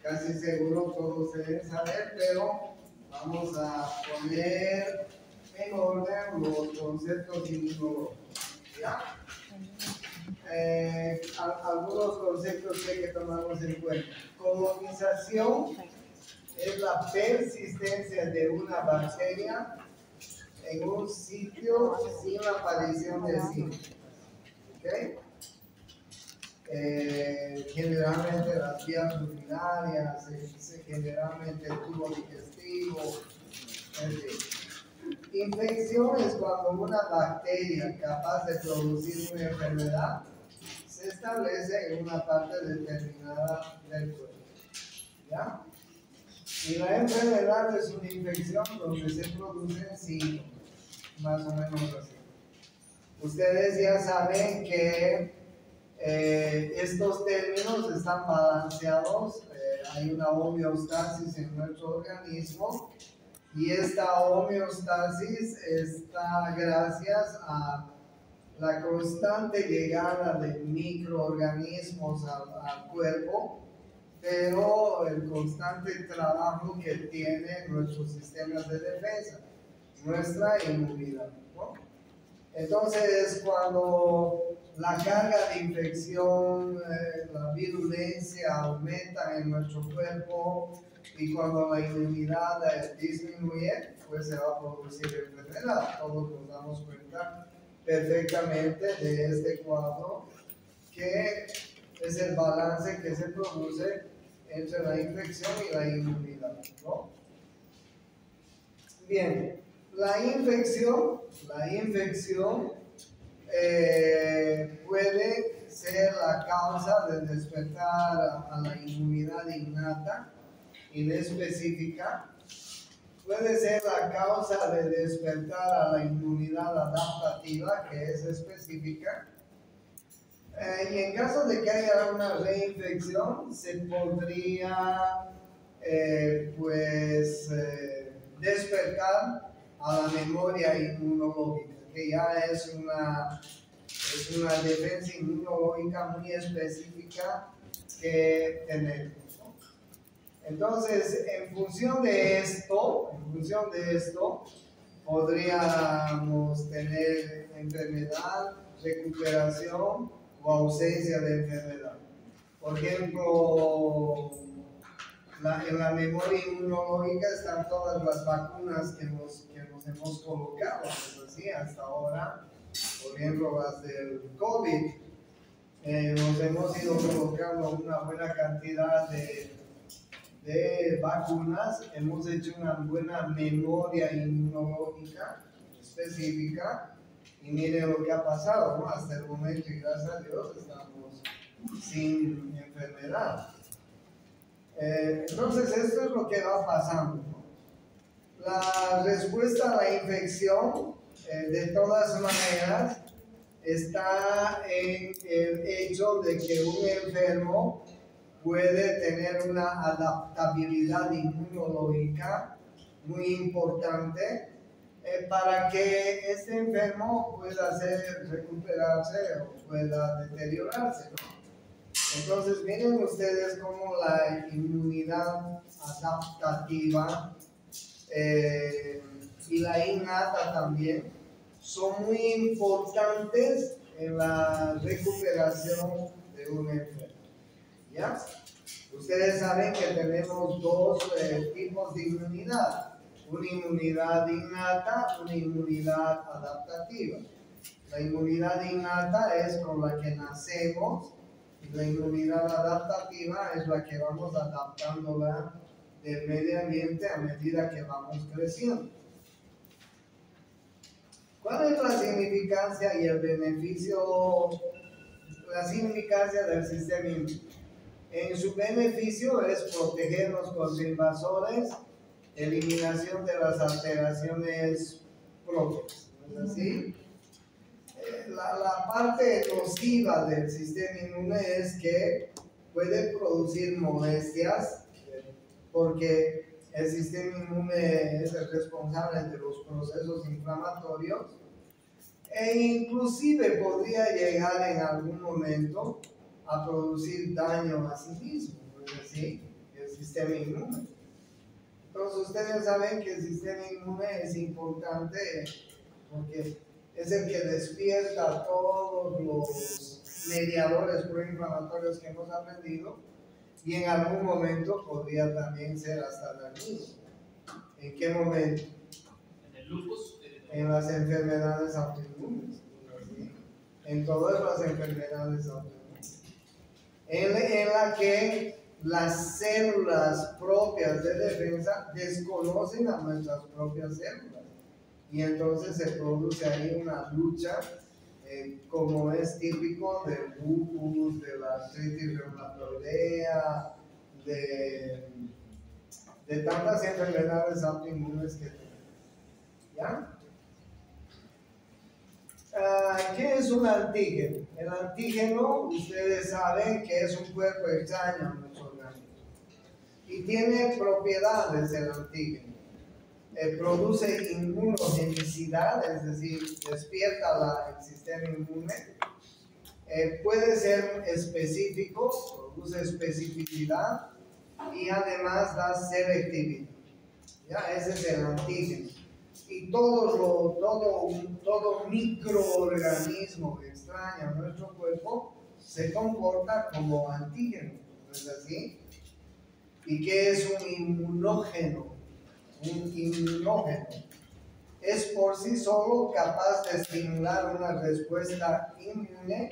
casi seguro todos deben saber, pero vamos a poner en orden los conceptos inmunológicos. ¿Ya? Algunos conceptos que hay que tomarnos en cuenta. Colonización es la persistencia de una bacteria en un sitio sin aparición de síntomas. ¿Okay? Generalmente las vías urinarias, generalmente el tubo digestivo, en fin. Infección es cuando una bacteria capaz de producir una enfermedad se establece en una parte determinada del cuerpo. ¿Ya? Y la enfermedad es una infección donde se producen síntomas, más o menos así. Ustedes ya saben que estos términos están balanceados, hay una homeostasis en nuestro organismo y esta homeostasis está gracias a la constante llegada de microorganismos al cuerpo, pero el constante trabajo que tienen nuestros sistemas de defensa, nuestra inmunidad, ¿no? Entonces, cuando la carga de infección, la virulencia aumenta en nuestro cuerpo y cuando la inmunidad disminuye, pues se va a producir enfermedad. Todos nos damos cuenta perfectamente de este cuadro, que es el balance que se produce entre la infección y la inmunidad, ¿no? Bien, la infección puede ser la causa del despertar a la inmunidad innata, inespecífica. Puede ser la causa de despertar a la inmunidad adaptativa, que es específica. Y en caso de que haya una reinfección, se podría despertar a la memoria inmunológica, que ya es una defensa inmunológica muy específica que tenemos, ¿no? Entonces, en función de esto, podríamos tener enfermedad, recuperación o ausencia de enfermedad. Por ejemplo, en la memoria inmunológica están todas las vacunas que nos hemos colocado, ¿es así? Hasta ahora, por ejemplo, las del COVID, nos hemos ido colocando una buena cantidad de vacunas, hemos hecho una buena memoria inmunológica específica y miren lo que ha pasado, ¿no? Hasta el momento, y gracias a Dios, estamos sin enfermedad. Entonces, esto es lo que va pasando, ¿no? La respuesta a la infección, de todas maneras, está en el hecho de que un enfermo puede tener una adaptabilidad inmunológica muy importante para que este enfermo pueda recuperarse o pueda deteriorarse, ¿no? Entonces, miren ustedes cómo la inmunidad adaptativa y la innata también son muy importantes en la recuperación de un enfermo. ¿Ya? Ustedes saben que tenemos dos tipos de inmunidad: una inmunidad innata, una inmunidad adaptativa. La inmunidad innata es con la que nacemos y la inmunidad adaptativa es la que vamos adaptándola del medio ambiente a medida que vamos creciendo. ¿Cuál es la significancia y el beneficio, la significancia del sistema inmune? En su beneficio es protegernos contra invasores, eliminación de las alteraciones propias, ¿no es así? La parte nociva del sistema inmune es que puede producir molestias, porque el sistema inmune es el responsable de los procesos inflamatorios e inclusive podría llegar en algún momento a producir daño a sí mismo, ¿no es así? Es sistema inmune. Entonces ustedes saben que el sistema inmune es importante porque es el que despierta todos los mediadores proinflamatorios que hemos aprendido y en algún momento podría también ser hasta dañino. ¿En qué momento? En el lupus. En las enfermedades autoinmunes. En todas las enfermedades autoinmunes. En la que las células propias de defensa desconocen a nuestras propias células. Y entonces se produce ahí una lucha, como es típico del lupus, de la artritis reumatoidea, de tantas enfermedades autoinmunes que tenemos. ¿Ya? ¿Qué es un antígeno? El antígeno, ustedes saben que es un cuerpo extraño a nuestro organismo y tiene propiedades el antígeno. Produce inmunogenicidad, es decir, despierta el sistema inmune. Puede ser específico, produce especificidad y además da selectividad. ¿Ya? Ese es el antígeno. Y todo microorganismo que extraña a nuestro cuerpo se comporta como antígeno, ¿no es así? ¿Y qué es un inmunógeno? Un inmunógeno es por sí solo capaz de estimular una respuesta inmune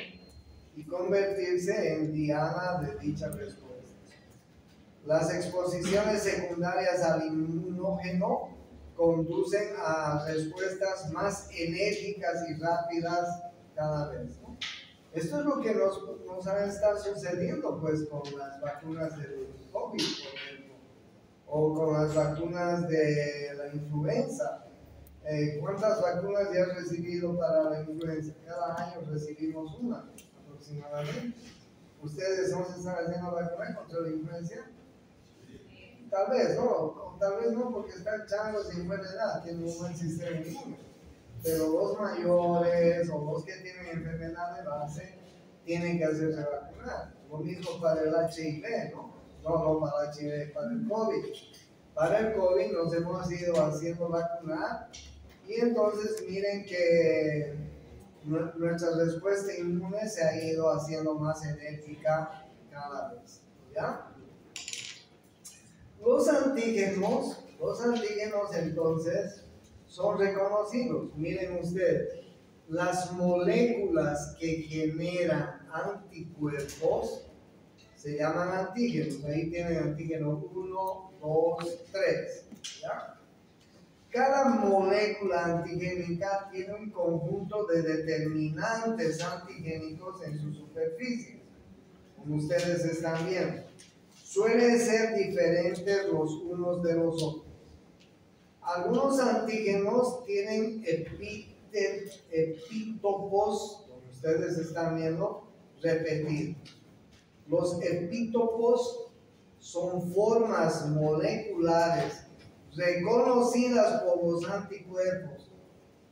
y convertirse en diana de dicha respuesta. Las exposiciones secundarias al inmunógeno conducen a respuestas más enérgicas y rápidas cada vez, ¿no? Esto es lo que nos ha estado sucediendo pues con las vacunas del COVID, por ejemplo, o con las vacunas de la influenza. ¿Cuántas vacunas ya has recibido para la influenza? Cada año recibimos una aproximadamente. ¿Ustedes no se están haciendo vacuna contra la influenza? Tal vez no, o tal vez no, porque están changos sin buena edad, tienen un buen sistema inmune. Pero los mayores o los que tienen enfermedad de base tienen que hacerse vacunar. Lo mismo para el HIV, ¿no? No para el HIV, para el COVID. Para el COVID nos hemos ido haciendo vacunar y entonces miren que nuestra respuesta inmune se ha ido haciendo más enérgica cada vez. ¿Ya? Los antígenos entonces son reconocidos. Miren ustedes, las moléculas que generan anticuerpos se llaman antígenos. Ahí tienen antígeno 1, 2, 3. ¿Ya? Cada molécula antigénica tiene un conjunto de determinantes antigénicos en su superficie, como ustedes están viendo. Suelen ser diferentes los unos de los otros. Algunos antígenos tienen epítopos, como ustedes están viendo, repetidos. Los epítopos son formas moleculares reconocidas por los anticuerpos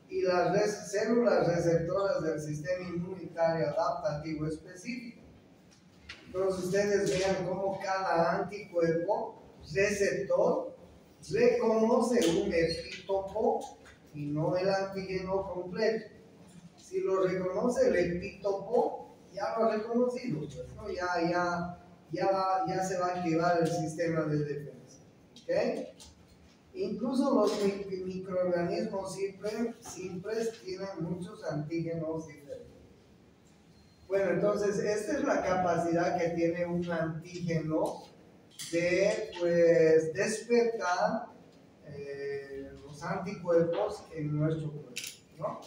y las células receptoras del sistema inmunitario adaptativo específico. Entonces ustedes vean cómo cada anticuerpo receptor reconoce un epítopo y no el antígeno completo. Si lo reconoce el epítopo, ya lo ha reconocido, pues, ¿no? ya se va a activar el sistema de defensa. ¿Okay? Incluso los microorganismos simples tienen muchos antígenos diferentes. Bueno, entonces esta es la capacidad que tiene un antígeno de pues despertar los anticuerpos en nuestro cuerpo, ¿no?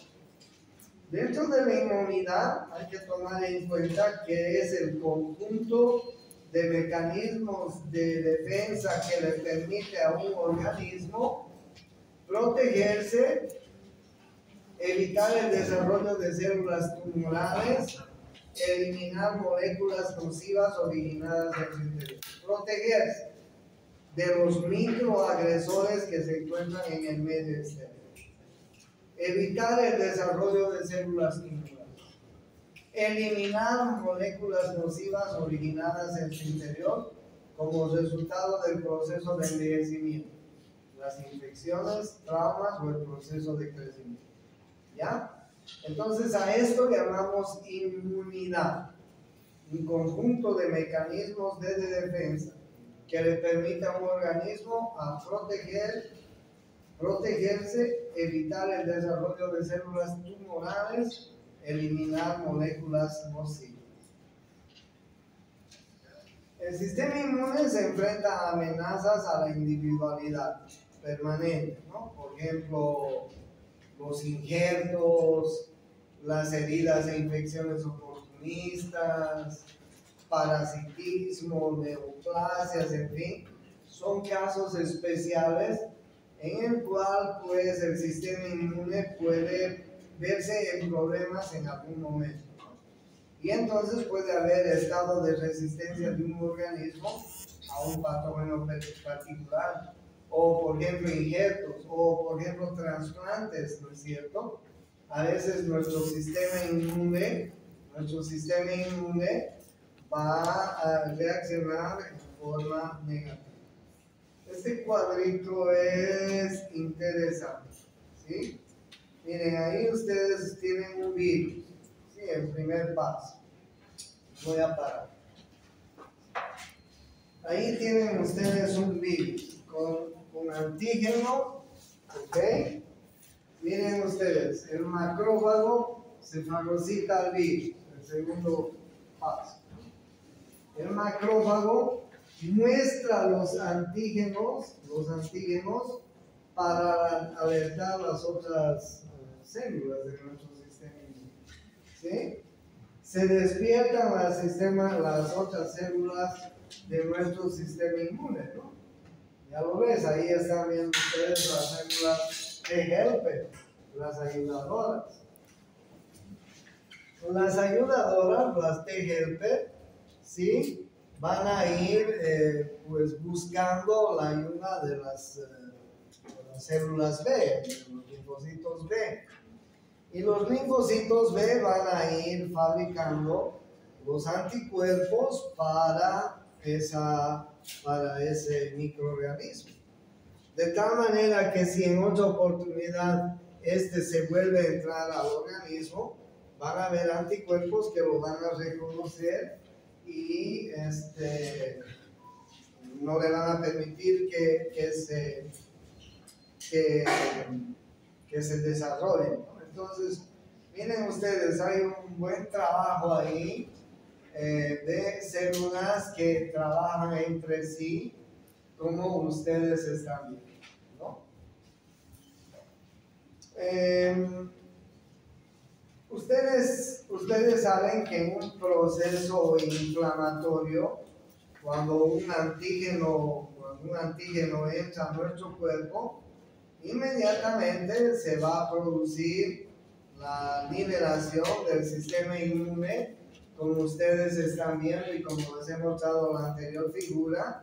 Dentro de la inmunidad hay que tomar en cuenta que es el conjunto de mecanismos de defensa que le permite a un organismo protegerse, evitar el desarrollo de células tumorales, eliminar moléculas nocivas originadas en su interior, protegerse de los microagresores que se encuentran en el medio exterior, evitar el desarrollo de células tumorales, eliminar moléculas nocivas originadas en su interior como resultado del proceso de envejecimiento, las infecciones, traumas o el proceso de crecimiento. ¿Ya? Entonces a esto llamamos inmunidad, un conjunto de mecanismos de defensa que le permite a un organismo a protegerse, evitar el desarrollo de células tumorales, eliminar moléculas nocivas. El sistema inmune se enfrenta a amenazas a la individualidad permanente, ¿no? Por ejemplo, los injertos, las heridas e infecciones oportunistas, parasitismo, neoplasias, en fin, son casos especiales en el cual pues el sistema inmune puede verse en problemas en algún momento. Y entonces puede haber estado de resistencia de un organismo a un patógeno particular, o por ejemplo injertos, o por ejemplo trasplantes, ¿no es cierto? A veces nuestro sistema inmune va a reaccionar en forma negativa. Este cuadrito es interesante, ¿sí? Miren, ahí ustedes tienen un virus, ¿sí? El primer paso. Voy a parar. Ahí tienen ustedes un virus con antígeno, ¿ok? Miren ustedes, el macrófago se fagocita al virus, el segundo paso. El macrófago muestra los antígenos para alertar las otras células de nuestro sistema inmune, ¿sí? Se despiertan las otras células de nuestro sistema inmune, ¿no? Ya lo ves, ahí están viendo ustedes las células T-helper, las ayudadoras. Las ayudadoras, las T-helper, ¿sí? Van a ir pues buscando la ayuda de las células B, de los linfocitos B. Y los linfocitos B van a ir fabricando los anticuerpos para ese microorganismo. De tal manera que si en otra oportunidad se vuelve a entrar al organismo, van a haber anticuerpos que lo van a reconocer y no le van a permitir que se desarrolle, ¿no? Entonces, miren ustedes, hay un buen trabajo ahí de células que trabajan entre sí, como ustedes están viendo, ¿no? Ustedes saben que en un proceso inflamatorio, cuando un antígeno entra a nuestro cuerpo, inmediatamente se va a producir la liberación del sistema inmune, como ustedes están viendo y como les he mostrado en la anterior figura,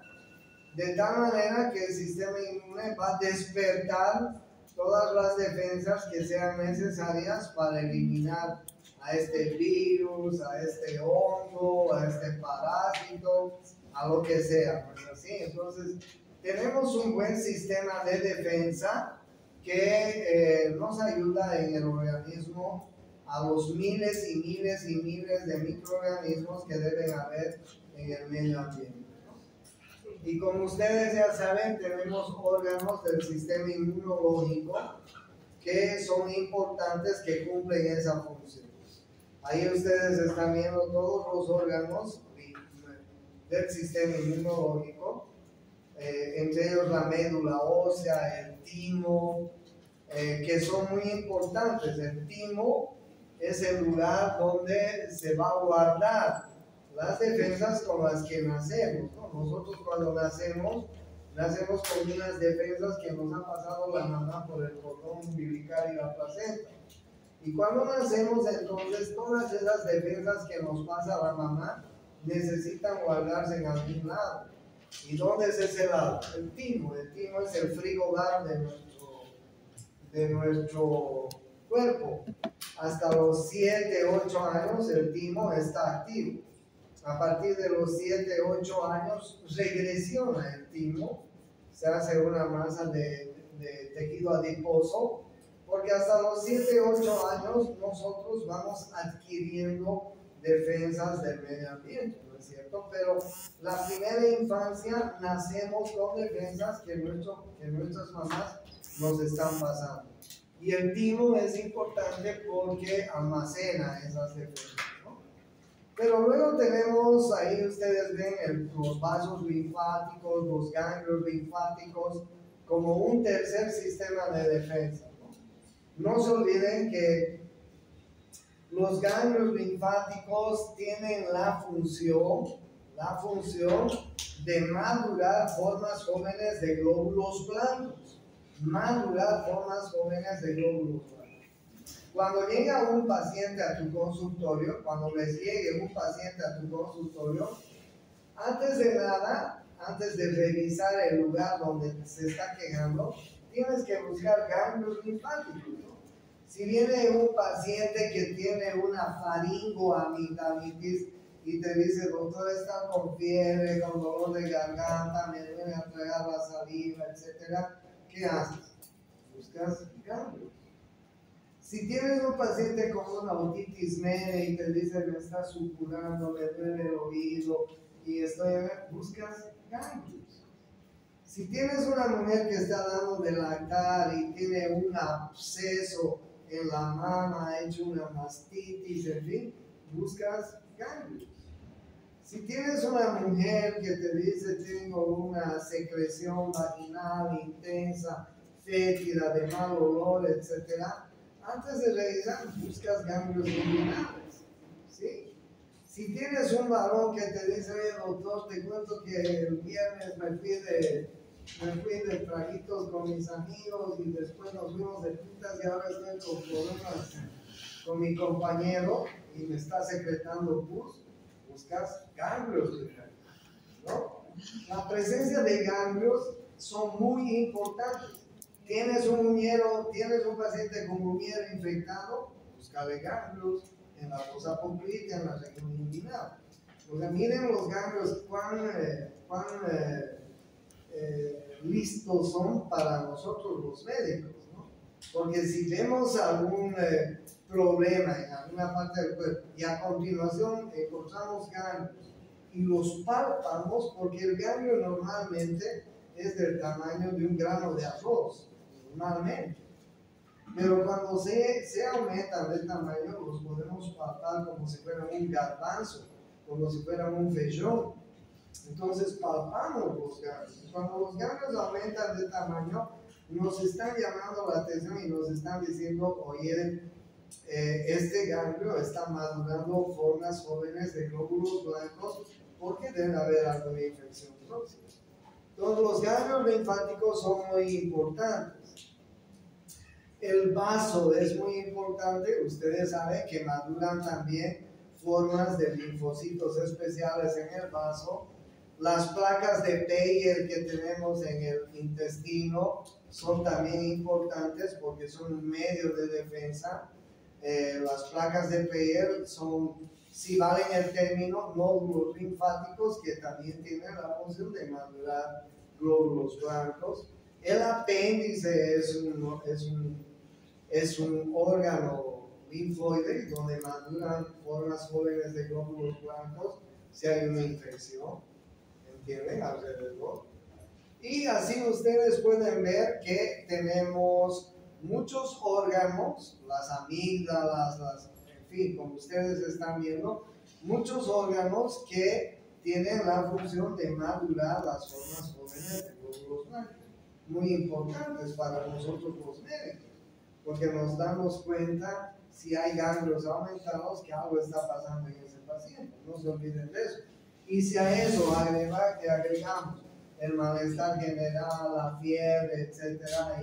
de tal manera que el sistema inmune va a despertar todas las defensas que sean necesarias para eliminar a este virus, a este hongo, a este parásito, a lo que sea, ¿no es así? Entonces, tenemos un buen sistema de defensa que nos ayuda en el organismo a los miles y miles y miles de microorganismos que deben haber en el medio ambiente. Y como ustedes ya saben, tenemos órganos del sistema inmunológico que son importantes, que cumplen esa función. Ahí ustedes están viendo todos los órganos del sistema inmunológico, entre ellos la médula ósea, el timo, que son muy importantes. El timo es el lugar donde se va a guardar las defensas con las que nacemos, ¿no? Nosotros cuando nacemos con unas defensas que nos ha pasado la mamá por el cordón umbilical y la placenta. Y cuando nacemos, entonces todas esas defensas que nos pasa la mamá necesitan guardarse en algún lado. ¿Y dónde es ese lado? El timo. El timo es el frigobar de nuestro cuerpo. Hasta los 7, 8 años el timo está activo. A partir de los 7, 8 años regresiona el timo, se hace una masa de tejido adiposo, porque hasta los 7, 8 años nosotros vamos adquiriendo defensas del medio ambiente, ¿no es cierto? Pero la primera infancia nacemos con defensas que nuestras mamás nos están pasando. Y el timo es importante porque almacena esas defensas, ¿no? Pero luego tenemos, ahí ustedes ven los vasos linfáticos, los ganglios linfáticos, como un tercer sistema de defensa, ¿no? No se olviden que los ganglios linfáticos tienen la función de madurar formas jóvenes de glóbulos blancos. Madurar formas jóvenes de glóbulos blancos. Cuando llega un paciente a tu consultorio, cuando les llegue un paciente a tu consultorio, antes de nada, antes de revisar el lugar donde se está quejando, tienes que buscar ganglios linfáticos, ¿no? Si viene un paciente que tiene una faringoamigdalitis y te dice, doctor, está con fiebre, con dolor de garganta, me duele a tragar la saliva, etc., ¿qué haces? Buscas ganglios. Si tienes un paciente con una otitis media y te dice, me está supurando, me duele el oído y buscas ganglios. Si tienes una mujer que está dando de lactar y tiene un absceso en la mama, ha hecho una mastitis, en fin, buscas ganglios. Si tienes una mujer que te dice, tengo una secreción vaginal intensa, fétida, de mal olor, etc., antes de revisar, buscas ganglios luminales, ¿sí? Si tienes un varón que te dice, oye, doctor, te cuento que el viernes me fui de traguitos con mis amigos y después nos fuimos de putas y ahora estoy con problemas con mi compañero y me está secretando pus, buscas ganglios, ¿no? La presencia de ganglios son muy importantes. Tienes un paciente con uñero infectado, búscale ganglios en la fosa poplítea, en la región inguinal. O sea, miren los ganglios cuán listos son para nosotros los médicos, ¿no? Porque si vemos algún problema en alguna parte del cuerpo y a continuación encontramos ganglios y los palpamos, porque el ganglio normalmente es del tamaño de un grano de arroz, normalmente. Pero cuando se aumentan de tamaño, los podemos palpar como si fueran un garbanzo, como si fueran un feijón. Entonces palpamos los ganglios. Cuando los ganglios aumentan de tamaño, nos están llamando la atención y nos están diciendo, oye, este ganglio está madurando formas jóvenes de glóbulos blancos porque debe haber alguna infección próxima. Entonces los ganglios linfáticos son muy importantes. El vaso es muy importante. Ustedes saben que maduran también formas de linfocitos especiales en el vaso. Las placas de Peyer que tenemos en el intestino son también importantes porque son un medio de defensa. Las placas de Peyer son, si valen el término, nódulos linfáticos que también tienen la función de madurar glóbulos blancos. El apéndice es un órgano linfoide donde maduran formas jóvenes de glóbulos blancos si hay una infección, ¿entienden? Alrededor. Y así ustedes pueden ver que tenemos muchos órganos, las amígdalas, en fin, como ustedes están viendo, muchos órganos que tienen la función de madurar las formas jóvenes de glóbulos blancos, muy importantes para nosotros los médicos, porque nos damos cuenta si hay ganglios aumentados que algo está pasando en ese paciente, no se olviden de eso. Y si a eso agregamos el malestar general, la fiebre, etcétera,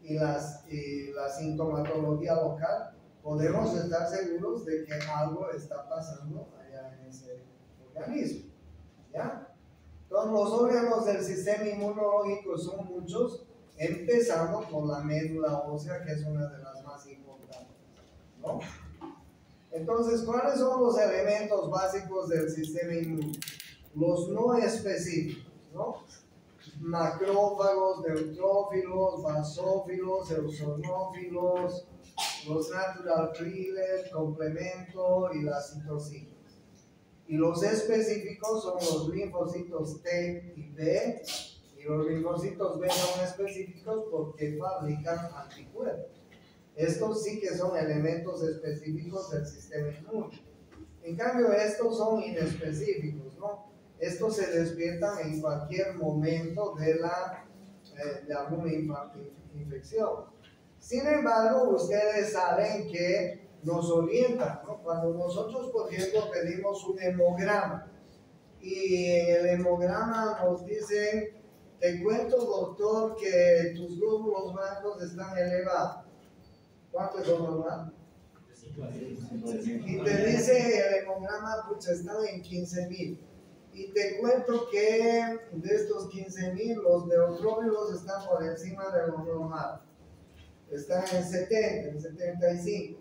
y la sintomatología local, podemos estar seguros de que algo está pasando allá en ese organismo, ¿ya? Entonces los órganos del sistema inmunológico son muchos, empezando por la médula ósea, que es una de las más importantes, ¿no? Entonces, ¿cuáles son los elementos básicos del sistema inmune? Los no específicos, ¿no? Macrófagos, neutrófilos, basófilos, eosinófilos, los natural killers, complemento y las citocinas. Y los específicos son los linfocitos T y B, y los linfocitos B son específicos porque fabrican anticuerpos. Estos sí que son elementos específicos del sistema inmune. En cambio, estos son inespecíficos, ¿no? Estos se despiertan en cualquier momento de alguna infección. Sin embargo, ustedes saben que nos orientan, ¿no? Cuando nosotros, por ejemplo, pedimos un hemograma y en el hemograma nos dicen, te cuento, doctor, que tus glóbulos blancos están elevados. ¿Cuánto es lo normal? Y te dice el hemograma, pues están en 15,000. Y te cuento que de estos 15,000, los neutrófilos están por encima de lo normal. Están en 70, en 75%.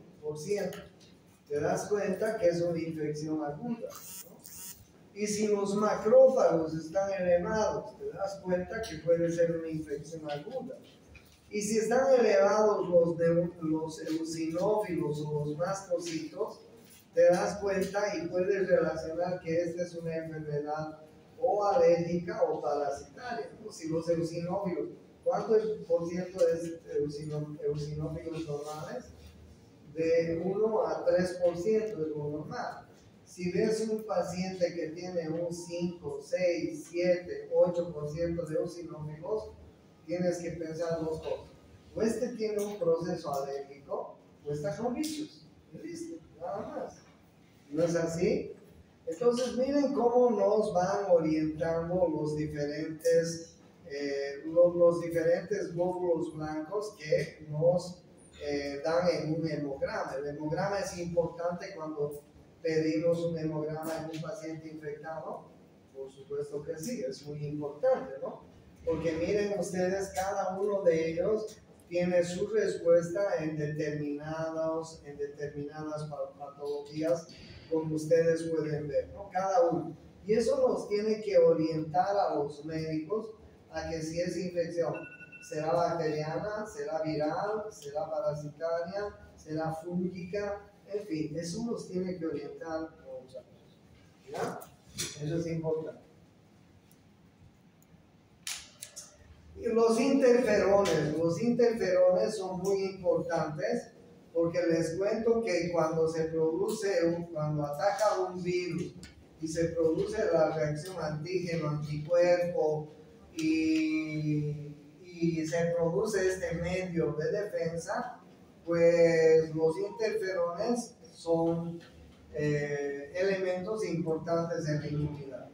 Te das cuenta que es una infección aguda, ¿no? Y si los macrófagos están elevados, te das cuenta que puede ser una infección aguda. Y si están elevados los eosinófilos o los mastocitos, te das cuenta y puedes relacionar que esta es una enfermedad o alérgica o parasitaria, ¿no? Si los eosinófilos, ¿cuánto por ciento es eosinófilos normales? De 1 a 3% es lo normal. Si ves un paciente que tiene un 5, 6, 7, 8% de eosinófilos, tienes que pensar dos cosas. O este tiene un proceso alérgico, o está con bichos. Listo, nada más. ¿No es así? Entonces, miren cómo nos van orientando los diferentes glóbulos blancos que nos dan en un hemograma. El hemograma es importante cuando pedimos un hemograma en un paciente infectado. Por supuesto que sí, es muy importante, ¿no? Porque miren ustedes, cada uno de ellos tiene su respuesta en determinadas patologías, como ustedes pueden ver, ¿no? Cada uno. Y eso nos tiene que orientar a los médicos a que si es infección, será bacteriana, será viral, será parasitaria, será fúngica, en fin, eso nos tiene que orientar mucho. ¿Ya? Eso es importante. Y los interferones son muy importantes porque les cuento que cuando ataca un virus y se produce la reacción antígeno-anticuerpo y se produce este medio de defensa, pues los interferones son elementos importantes en la inmunidad.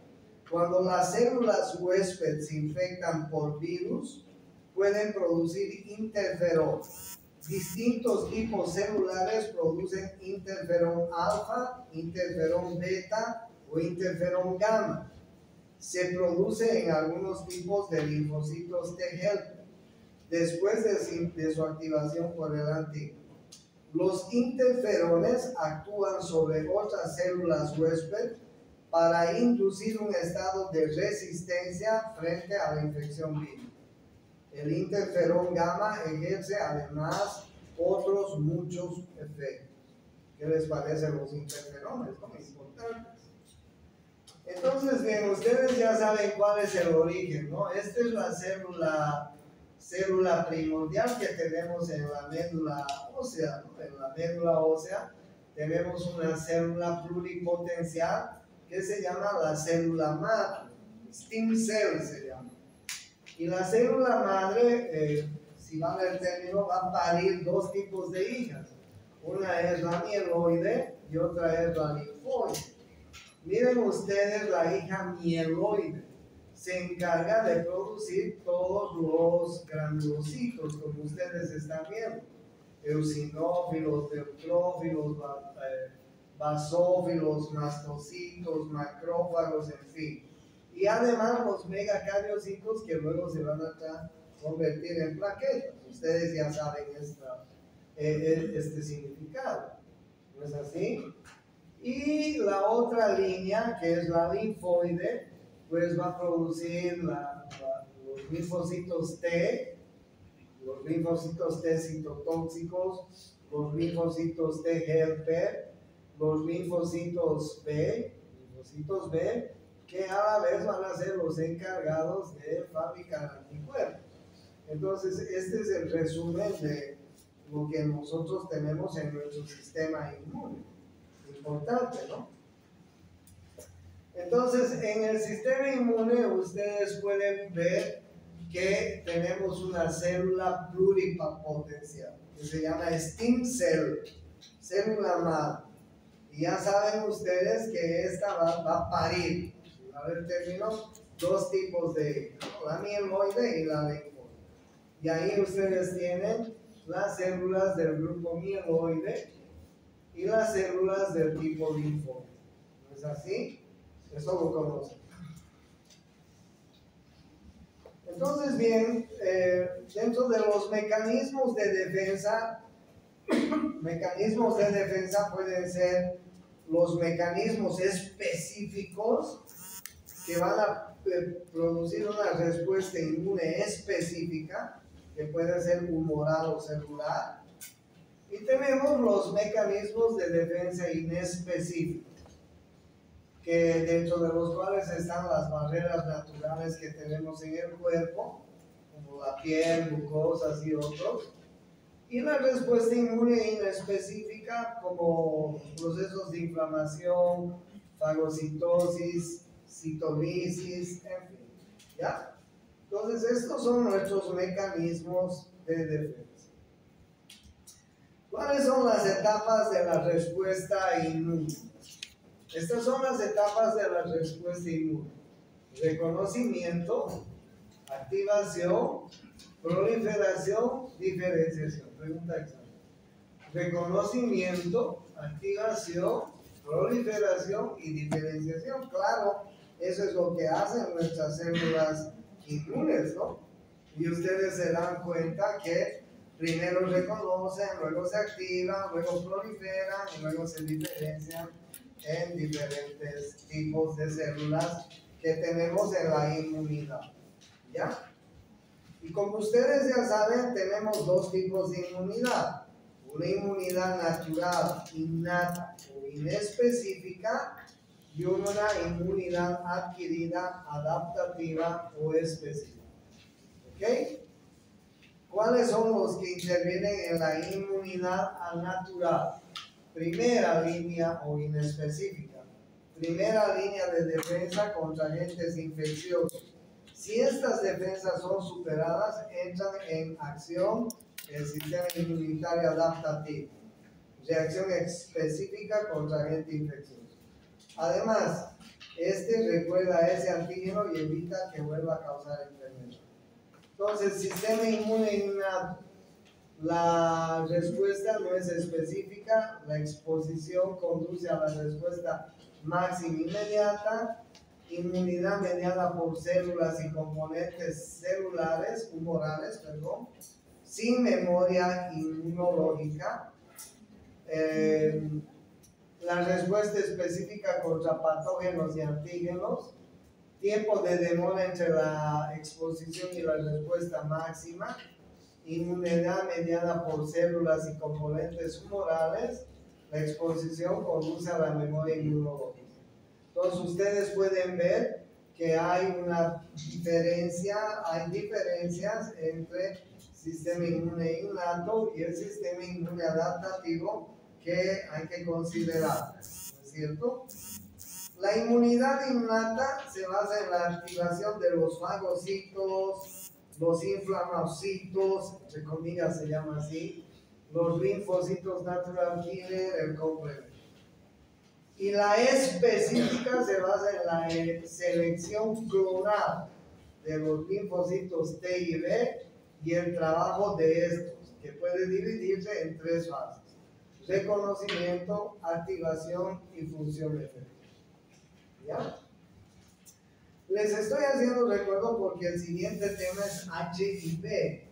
Cuando las células huésped se infectan por virus, pueden producir interferón. Distintos tipos celulares producen interferón alfa, interferón beta o interferón gamma. Se produce en algunos tipos de linfocitos T helper después de su activación por el antígeno. Los interferones actúan sobre otras células huésped para inducir un estado de resistencia frente a la infección vírica. El interferón gamma ejerce además otros muchos efectos. ¿Qué les parecen los interferones? Son importantes. Entonces, bien, ustedes ya saben cuál es el origen, ¿no? Esta es la célula primordial que tenemos en la médula ósea, ¿no? En la médula ósea tenemos una célula pluripotencial que se llama la célula madre, stem cell se llama. Y la célula madre, si vale el término, va a parir dos tipos de hijas. Una es la mieloide y otra es la linfoide. Miren ustedes, la hija mieloide se encarga de producir todos los granulocitos, como ustedes están viendo. Eosinófilos, neutrófilos, basófilos, mastocitos, macrófagos, en fin. Y además los megacariocitos que luego se van a convertir en plaquetas. Ustedes ya saben este significado. ¿No es así? Y la otra línea, que es la linfoide, pues va a producir los linfocitos T, los linfocitos T citotóxicos, los linfocitos T helper, los linfocitos B, que a la vez van a ser los encargados de fabricar anticuerpos. Entonces, este es el resumen de lo que nosotros tenemos en nuestro sistema inmune. Importante, ¿no? Entonces, en el sistema inmune ustedes pueden ver que tenemos una célula pluripotencial que se llama stem cell, célula madre. Y ya saben ustedes que esta va a parir. A ver, termino, dos tipos de la mieloide y la linfoide. Y ahí ustedes tienen las células del grupo mieloide y las células del tipo linfoide. ¿No es así? Eso lo conocen. Entonces, bien, dentro de los mecanismos de defensa pueden ser los mecanismos específicos que van a producir una respuesta inmune específica, que puede ser humoral o celular. Y tenemos los mecanismos de defensa inespecíficos, que dentro de los cuales están las barreras naturales que tenemos en el cuerpo, como la piel, mucosas y otros. Y la respuesta inmune inespecífica, como procesos de inflamación, fagocitosis, citolisis, en fin. ¿Ya? Entonces, estos son nuestros mecanismos de defensa. ¿Cuáles son las etapas de la respuesta inmune? Estas son las etapas de la respuesta inmune: reconocimiento, activación, proliferación, diferenciación. Pregunta examen. Reconocimiento, activación, proliferación y diferenciación. Claro, eso es lo que hacen nuestras células inmunes, ¿no? Y ustedes se dan cuenta que primero reconocen, luego se activan, luego proliferan y luego se diferencian en diferentes tipos de células que tenemos en la inmunidad. ¿Ya? Y como ustedes ya saben, tenemos dos tipos de inmunidad: una inmunidad natural, innata o inespecífica, y una inmunidad adquirida, adaptativa o específica. ¿Ok? ¿Cuáles son los que intervienen en la inmunidad natural? Primera línea o inespecífica. Primera línea de defensa contra agentes infecciosos. Si estas defensas son superadas, entran en acción el sistema inmunitario adaptativo. Reacción específica contra agente infeccioso. Además, este recuerda a ese antígeno y evita que vuelva a causar enfermedad. Entonces, sistema inmune innato. La respuesta no es específica, la exposición conduce a la respuesta máxima inmediata. Inmunidad mediada por células y componentes celulares, humorales, sin memoria inmunológica. La respuesta específica contra patógenos y antígenos. Tiempo de demora entre la exposición y la respuesta máxima. Inmunidad mediada por células y componentes humorales. La exposición conduce a la memoria inmunológica. Entonces ustedes pueden ver que hay diferencias entre sistema inmune innato y el sistema inmune adaptativo que hay que considerar, ¿no es cierto? La inmunidad innata se basa en la activación de los fagocitos, los inflamocitos, entre comillas se llama así, los linfocitos natural killer, el complemento. Y la específica se basa en la selección clonal de los linfocitos T y B y el trabajo de estos, que puede dividirse en tres fases: reconocimiento, activación y función efectiva. ¿Ya? Les estoy haciendo recuerdo porque el siguiente tema es HIV.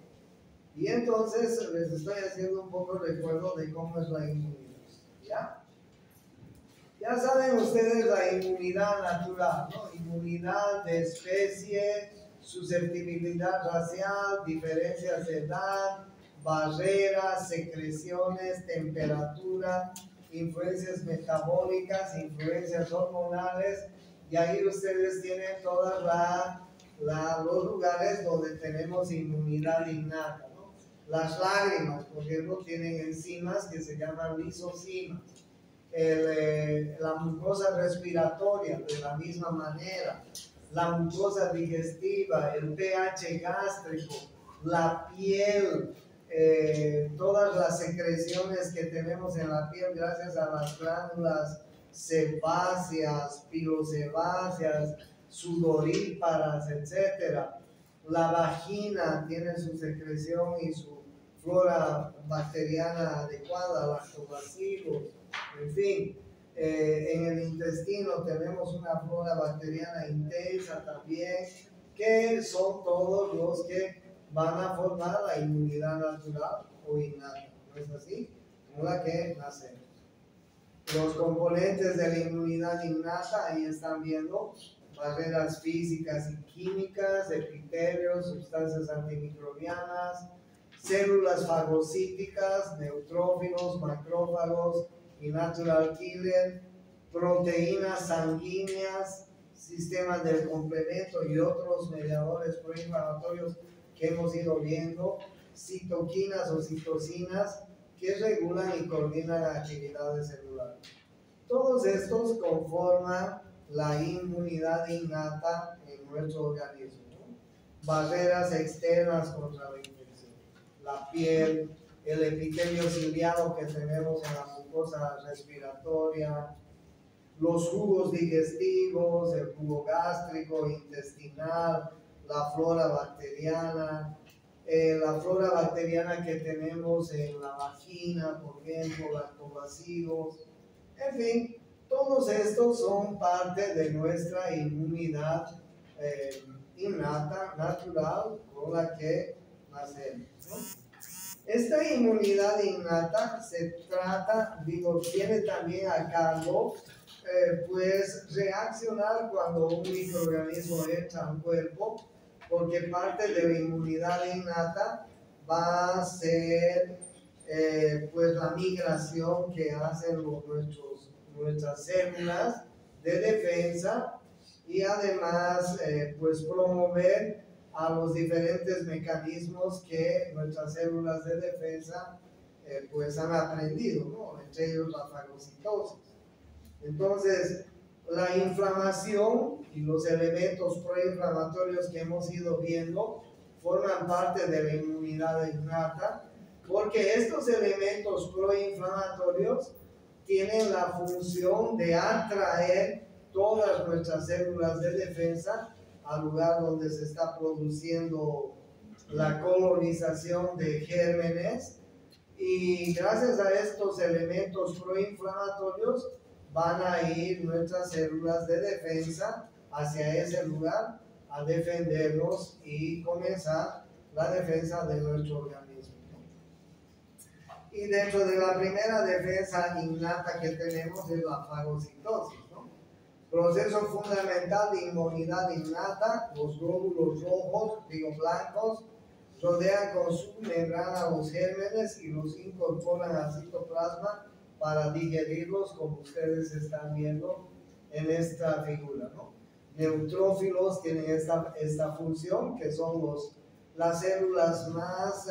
Y entonces les estoy haciendo un poco recuerdo de cómo es la inmunidad. ¿Ya? Ya saben ustedes la inmunidad natural, ¿no? Inmunidad de especie, susceptibilidad racial, diferencias de edad, barreras, secreciones, temperatura, influencias metabólicas, influencias hormonales, y ahí ustedes tienen todos los lugares donde tenemos inmunidad innata, ¿no? Las lágrimas, por ejemplo, tienen enzimas que se llaman lisocimas. La mucosa respiratoria, de la misma manera, la mucosa digestiva, el pH gástrico, la piel, todas las secreciones que tenemos en la piel gracias a las glándulas sebáceas, pilosebáceas, sudoríparas, etc. La vagina tiene su secreción y su flora bacteriana adecuada, lactobacilos, en fin. En el intestino tenemos una flora bacteriana intensa también, que son todos los que van a formar la inmunidad natural o innata, ¿no es así? Como la que nacemos. Los componentes de la inmunidad innata, ahí están viendo, barreras físicas y químicas, epitelios, sustancias antimicrobianas, células fagocíticas, neutrófilos, macrófagos y natural killer, proteínas sanguíneas, sistemas del complemento y otros mediadores proinflamatorios que hemos ido viendo, citoquinas o citocinas que regulan y coordinan actividades celulares. Todos estos conforman la inmunidad innata en nuestro organismo, ¿no? Barreras externas contra la infección, la piel, el epitelio ciliado que tenemos en la mucosa respiratoria, los jugos digestivos, el jugo gástrico, intestinal, la flora bacteriana, que tenemos en la vagina, por ejemplo, lactobacilos, en fin, todos estos son parte de nuestra inmunidad innata, natural, con la que nacemos, ¿no? Esta inmunidad innata tiene también a cargo pues reaccionar cuando un microorganismo entra al cuerpo, porque parte de la inmunidad innata va a ser pues la migración que hacen nuestras células de defensa, y además pues promover a los diferentes mecanismos que nuestras células de defensa pues han aprendido, ¿no? Entre ellos la fagocitosis. Entonces, la inflamación y los elementos proinflamatorios que hemos ido viendo forman parte de la inmunidad innata, porque estos elementos proinflamatorios tienen la función de atraer todas nuestras células de defensa al lugar donde se está produciendo la colonización de gérmenes, y gracias a estos elementos proinflamatorios van a ir nuestras células de defensa hacia ese lugar a defendernos y comenzar la defensa de nuestro organismo. Y dentro de la primera defensa innata que tenemos es la fagocitosis, ¿no? Proceso fundamental de inmunidad innata. Los glóbulos rojos, blancos, rodean con su membrana los gérmenes y los incorporan al citoplasma para digerirlos, como ustedes están viendo en esta figura, ¿no? Neutrófilos tienen esta función, que son las células más,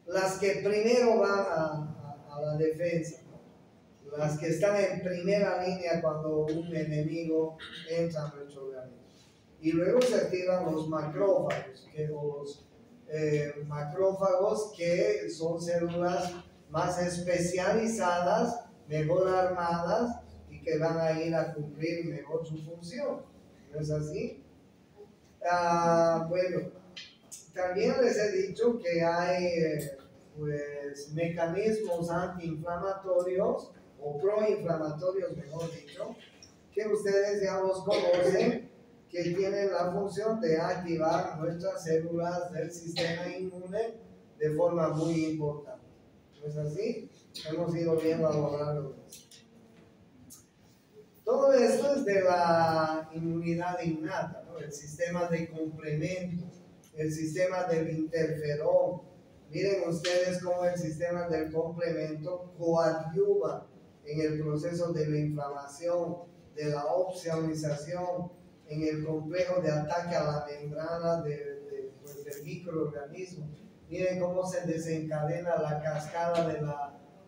las que primero van a la defensa, ¿no? Las que están en primera línea cuando un enemigo entra a nuestro organismo. Y luego se activan los macrófagos, que son células más especializadas, mejor armadas, y que van a ir a cumplir mejor su función. ¿No es así? Bueno, también les he dicho que hay pues mecanismos antiinflamatorios o proinflamatorios, mejor dicho, que ustedes ya los conocen, que tienen la función de activar nuestras células del sistema inmune de forma muy importante. ¿No es así? Hemos ido viendo a lo largo de esto. Todo esto es de la inmunidad innata, ¿no? El sistema de complemento, el sistema del interferón. Miren ustedes cómo el sistema del complemento coadyuva en el proceso de la inflamación, de la opsonización, en el complejo de ataque a la membrana pues, del microorganismo. Miren cómo se desencadena la cascada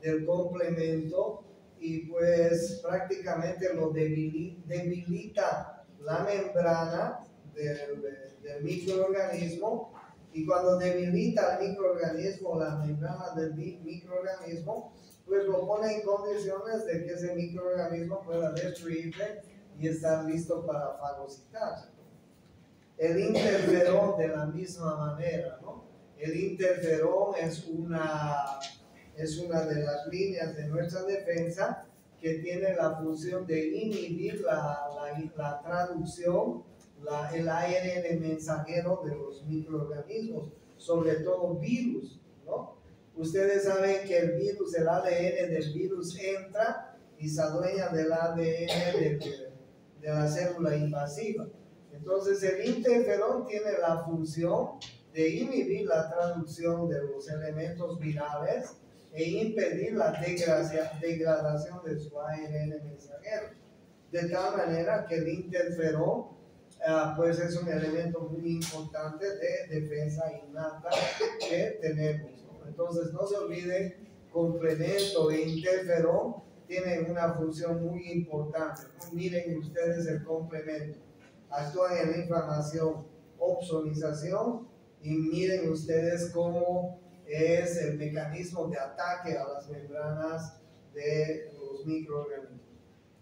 del complemento y pues prácticamente lo debilita la membrana del microorganismo, y cuando debilita el microorganismo, la membrana del microorganismo, pues lo pone en condiciones de que ese microorganismo pueda destruirse y estar listo para fagocitarse. El interferón de la misma manera, ¿no? El interferón es una de las líneas de nuestra defensa que tiene la función de inhibir la traducción, el ARN mensajero de los microorganismos, sobre todo virus, ¿no? Ustedes saben que el virus, el ADN del virus entra y se adueña del ADN de la célula invasiva. Entonces el interferón tiene la función de inhibir la traducción de los elementos virales e impedir la degradación de su ARN mensajero. De tal manera que el interferón pues es un elemento muy importante de defensa innata que tenemos, ¿no? Entonces no se olvide, complemento e interferón tienen una función muy importante, ¿no? Miren ustedes el complemento, actúan en la inflamación, opsonización, y miren ustedes cómo es el mecanismo de ataque a las membranas de los microorganismos.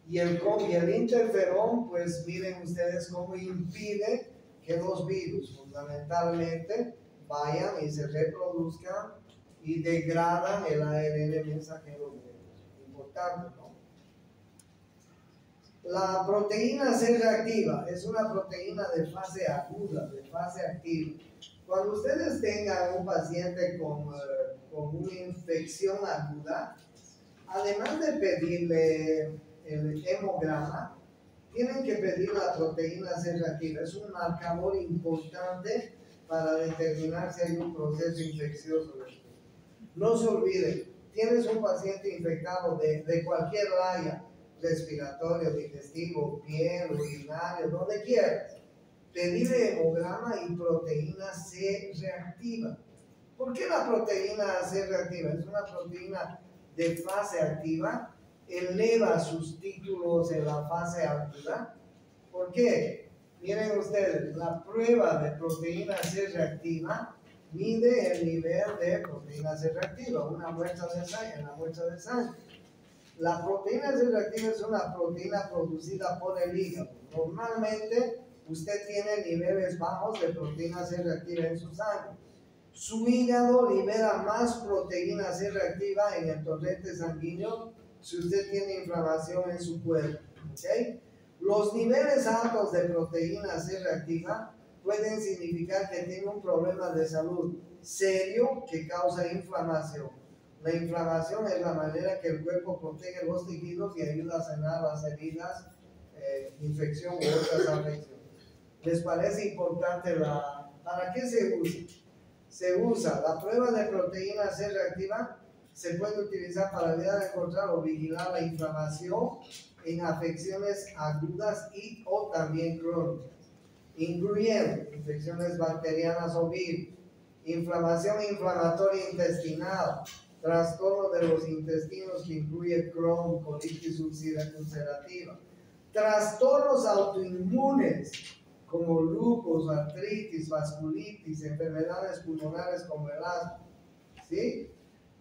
Y el interferón, pues miren ustedes cómo impide que los virus fundamentalmente vayan y se reproduzcan y degradan el ARN mensajero de ellos. Importante, ¿no? La proteína C reactiva es una proteína de fase aguda, de fase activa. Cuando ustedes tengan un paciente con una infección aguda, además de pedirle el hemograma, tienen que pedir la proteína C reactiva. Es un marcador importante para determinar si hay un proceso infeccioso. No se olviden, tienes un paciente infectado de cualquier área, respiratorio, digestivo, piel, urinario, donde quieras, pedirle hemograma y proteína C reactiva. ¿Por qué la proteína C reactiva? Es una proteína de fase activa, eleva sus títulos en la fase aguda. ¿Por qué? Miren ustedes, la prueba de proteína C reactiva mide el nivel de proteína C reactiva, una muestra de sangre, en la muestra de sangre. La proteína C reactiva es una proteína producida por el hígado. Normalmente usted tiene niveles bajos de proteína C reactiva en su sangre. Su hígado libera más proteína C reactiva en el torrente sanguíneo si usted tiene inflamación en su cuerpo. ¿Okay? Los niveles altos de proteína C reactiva pueden significar que tiene un problema de salud serio que causa inflamación. La inflamación es la manera que el cuerpo protege los tejidos y ayuda a sanar las heridas, infección u otras afecciones. ¿Les parece importante para qué se usa? Se usa la prueba de proteína C reactiva, se puede utilizar para ayudar a encontrar o vigilar la inflamación en afecciones agudas y o también crónicas, incluyendo infecciones bacterianas o virus, inflamación inflamatoria intestinal, trastorno de los intestinos que incluye Crohn, colitis ulcerativa, trastornos autoinmunes como lupus, artritis, vasculitis, enfermedades pulmonares como el asma. ¿Sí?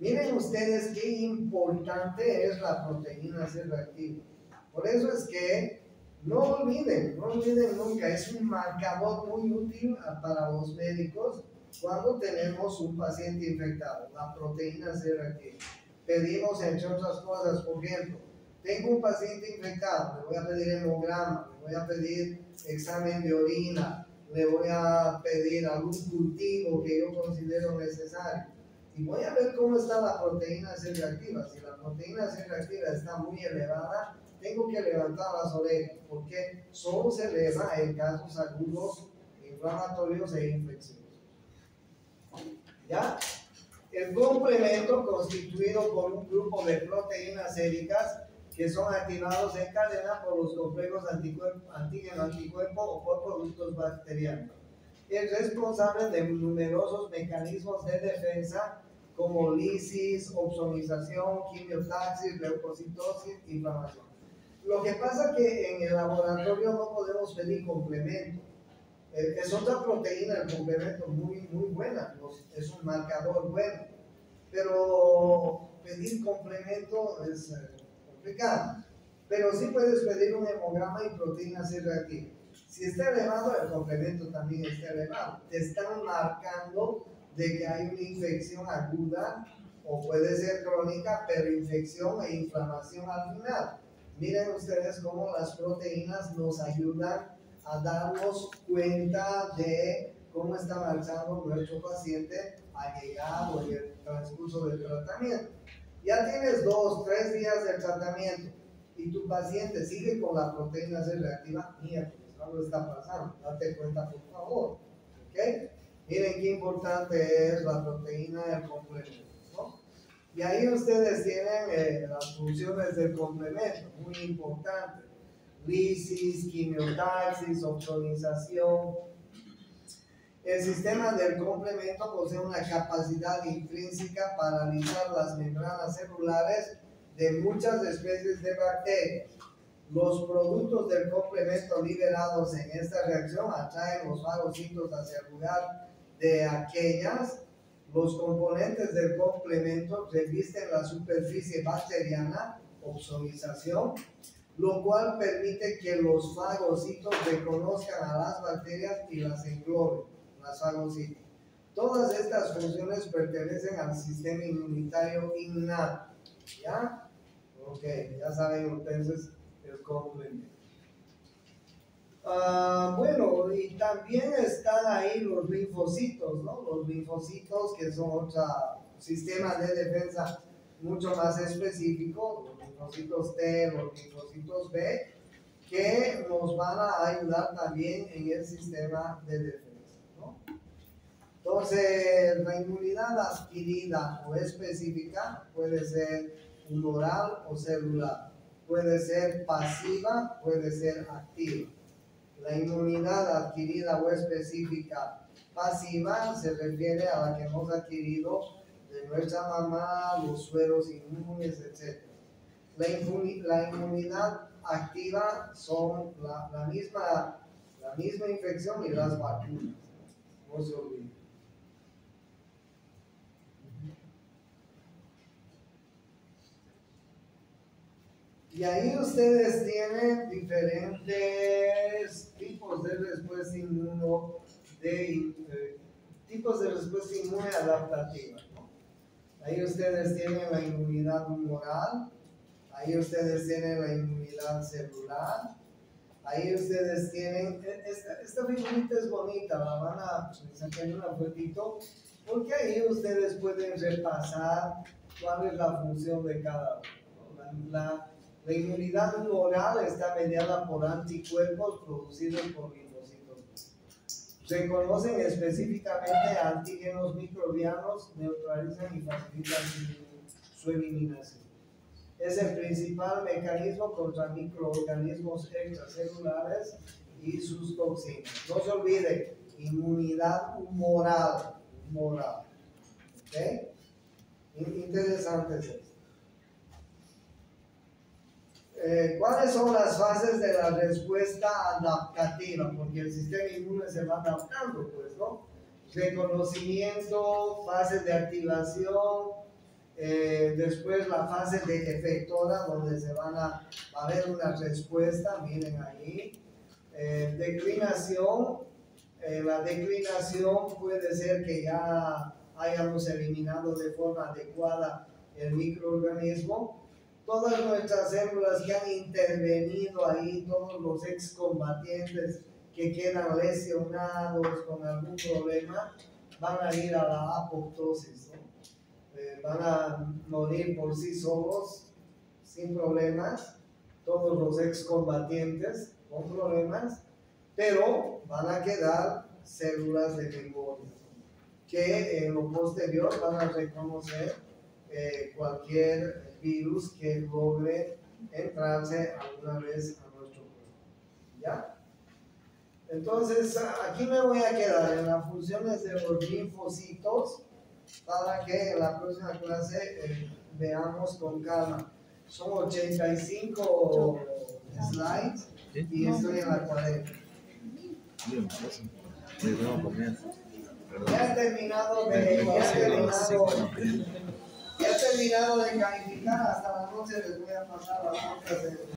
Miren ustedes qué importante es la proteína C reactiva. Por eso es que no olviden nunca, es un marcador muy útil para los médicos cuando tenemos un paciente infectado, la proteína C reactiva. Pedimos, entre otras cosas, por ejemplo, tengo un paciente infectado, le voy a pedir hemograma, le voy a pedir examen de orina, le voy a pedir algún cultivo que yo considero necesario. y voy a ver cómo está la proteína C reactiva. Si la proteína C reactiva está muy elevada, tengo que levantar las orejas, porque solo se eleva en casos agudos, inflamatorios e infecciosos. ¿Ya? El complemento constituido por un grupo de proteínas séricas que son activados en cadena por los complejos antígeno-anticuerpo o por productos bacterianos. Es responsable de numerosos mecanismos de defensa como lisis, opsonización, quimiotaxis, leucocitosis, inflamación. Lo que pasa es que en el laboratorio no podemos pedir complemento. Es otra proteína, el complemento, muy buena, es un marcador bueno, pero pedir complemento es complicado. Pero sí puedes pedir un hemograma y proteína C reactiva. Si está elevado, el complemento también está elevado. Te están marcando de que hay una infección aguda o puede ser crónica, pero infección e inflamación al final. Miren ustedes cómo las proteínas nos ayudan a darnos cuenta de cómo está marchando nuestro paciente al llegar o en el transcurso del tratamiento. Ya tienes 2, 3 días del tratamiento y tu paciente sigue con la proteína C reactiva, mira, pues algo está pasando, date cuenta por favor. ¿Ok? Miren qué importante es la proteína del complemento, ¿no? Y ahí ustedes tienen las funciones del complemento, muy importantes. Lisis, quimiotaxis, opsonización. El sistema del complemento posee una capacidad intrínseca para analizar las membranas celulares de muchas especies de bacterias. Los productos del complemento liberados en esta reacción atraen los fagocitos hacia el lugar de aquellas. Los componentes del complemento revisten la superficie bacteriana, opsonización, lo cual permite que los fagocitos reconozcan a las bacterias y las engloben, las fagocitos. Todas estas funciones pertenecen al sistema inmunitario innato. ¿Ya? Ok, ya saben entonces el complemento. Bueno, y también están ahí los linfocitos, ¿no? Los linfocitos, que son otro sistema de defensa mucho más específico, los linfocitos T, los linfocitos B, que nos van a ayudar también en el sistema de defensa, ¿no? Entonces, la inmunidad adquirida o específica puede ser humoral o celular, puede ser pasiva, puede ser activa. La inmunidad adquirida o específica pasiva se refiere a la que hemos adquirido de nuestra mamá, los sueros inmunes, etc. La inmunidad activa son la misma infección y las vacunas. No se olviden. Y ahí ustedes tienen diferentes tipos de respuesta inmune adaptativa, ¿no? Ahí ustedes tienen la inmunidad humoral, ahí ustedes tienen la inmunidad celular, ahí ustedes tienen, esta figurita es bonita, la van a sacar una fotito, porque ahí ustedes pueden repasar cuál es la función de cada uno, ¿no? La inmunidad humoral está mediada por anticuerpos producidos por linfocitos. Se conocen específicamente antígenos microbianos, neutralizan y facilitan su eliminación. Es el principal mecanismo contra microorganismos extracelulares y sus toxinas. No se olvide, inmunidad humoral. ¿Ok? Interesante es esto. ¿Cuáles son las fases de la respuesta adaptativa? Porque el sistema inmune se va adaptando, pues, ¿no? Reconocimiento, fases de activación, después la fase de efectora, donde va a haber una respuesta, miren ahí. Declinación, la declinación puede ser que ya hayamos eliminado de forma adecuada el microorganismo. Todas nuestras células que han intervenido ahí, todos los excombatientes que quedan lesionados con algún problema, van a ir a la apoptosis, ¿no? van a morir por sí solos, sin problemas, todos los excombatientes con problemas, pero van a quedar células de memoria que en lo posterior van a reconocer cualquier virus que logre entrarse alguna vez a nuestro cuerpo. ¿Ya? Entonces, aquí me voy a quedar en las funciones de los linfocitos para que en la próxima clase veamos con calma. Son 85 slides y estoy en la 40. Ya he terminado de calificar, hasta la noche les voy a pasar las notas de